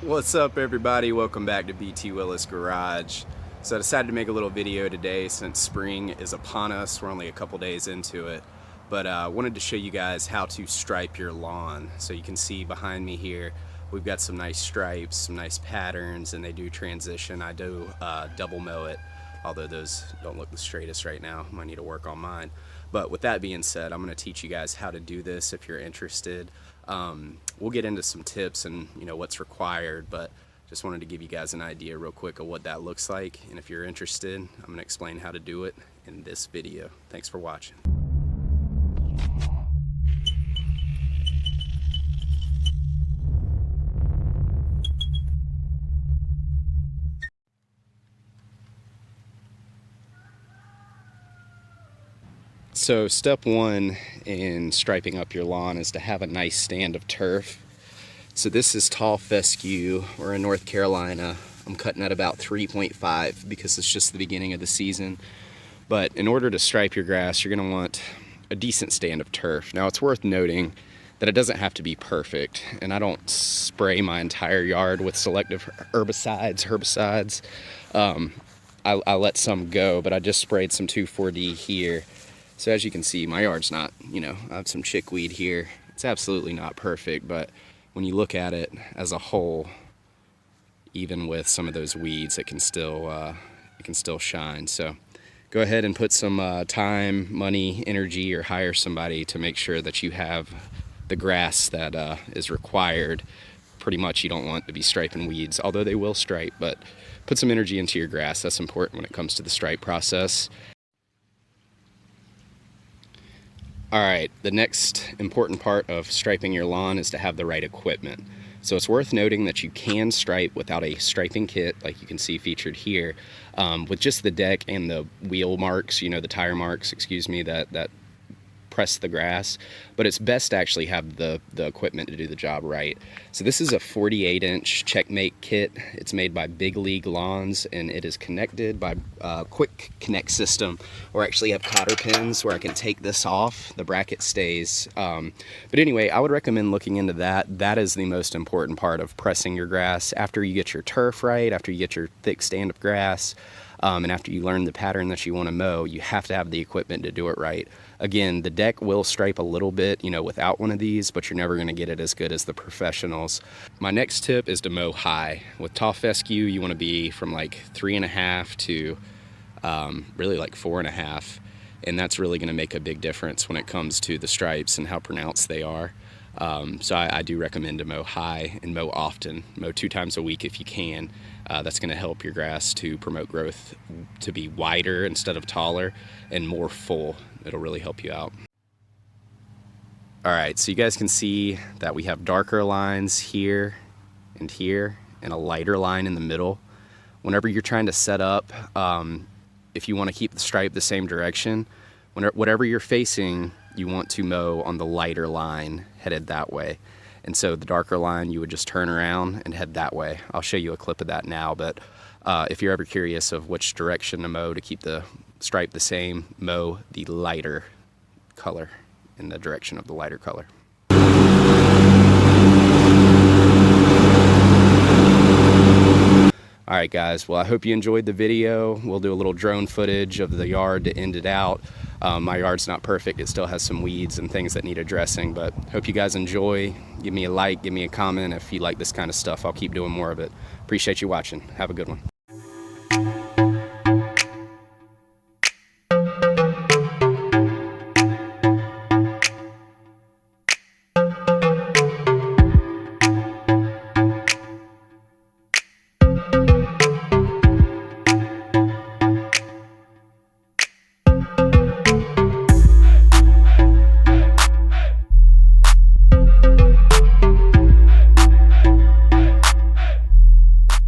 What's up, everybody? Welcome back to BT Willis Garage. So I decided to make a little video today since spring is upon us. We're only a couple days into it, but I wanted to show you guys how to stripe your lawn. So you can see behind me here we've got some nice stripes, some nice patterns, and they do transition. I do double mow it, although those don't look the straightest right now. Might need to work on mine. But with that being said, I'm going to teach you guys how to do this if you're interested. We'll get into some tips and what's required, but just wanted to give you guys an idea real quick of what that looks like. And if you're interested, I'm going to explain how to do it in this video. Thanks for watching. So step one in striping up your lawn is to have a nice stand of turf. So this is tall fescue. We're in North Carolina. I'm cutting at about 3.5 because it's just the beginning of the season. But in order to stripe your grass, you're gonna want a decent stand of turf. Now it's worth noting that it doesn't have to be perfect, and I don't spray my entire yard with selective herbicides. I let some go, but I just sprayed some 2,4-D here. So as you can see, my yard's not, I have some chickweed here. It's absolutely not perfect, but when you look at it as a whole, even with some of those weeds, it can still shine. So go ahead and put some time, money, energy, or hire somebody to make sure that you have the grass that is required. Pretty much you don't want to be striping weeds, although they will stripe, but put some energy into your grass. That's important when it comes to the stripe process. All right, the next important part of striping your lawn is to have the right equipment. So it's worth noting that you can stripe without a striping kit, like you can see featured here, with just the deck and the wheel marks, the tire marks, that press the grass. But it's best to actually have the equipment to do the job right. So this is a 48-inch Checkmate kit. It's made by Big League Lawns, and it is connected by a quick connect system, or actually have cotter pins where I can take this off. The bracket stays. But anyway, I would recommend looking into that. That is the most important part of pressing your grass. After you get your turf right, after you get your thick stand of grass, and after you learn the pattern that you want to mow, you have to have the equipment to do it right. Again, the deck will stripe a little bit, without one of these, but you're never going to get it as good as the professionals. My next tip is to mow high. With tall fescue, you want to be from like 3.5 to really like 4.5, and that's really going to make a big difference when it comes to the stripes and how pronounced they are. So I do recommend to mow high and mow often. Mow 2 times a week if you can. That's going to help your grass to promote growth to be wider instead of taller and more full. It'll really help you out. All right, so you guys can see that we have darker lines here and a lighter line in the middle. Whenever you're trying to set up, if you want to keep the stripe the same direction, whatever you're facing, you want to mow on the lighter line headed that way. And so the darker line, you would just turn around and head that way. I'll show you a clip of that now, but if you're ever curious of which direction to mow to keep the stripe the same, mow the lighter color in the direction of the lighter color. All right, guys, well, I hope you enjoyed the video. We'll do a little drone footage of the yard to end it out. My yard's not perfect. It still has some weeds and things that need addressing, but hope you guys enjoy. Give me a like, give me a comment. If you like this kind of stuff, I'll keep doing more of it. Appreciate you watching. Have a good one.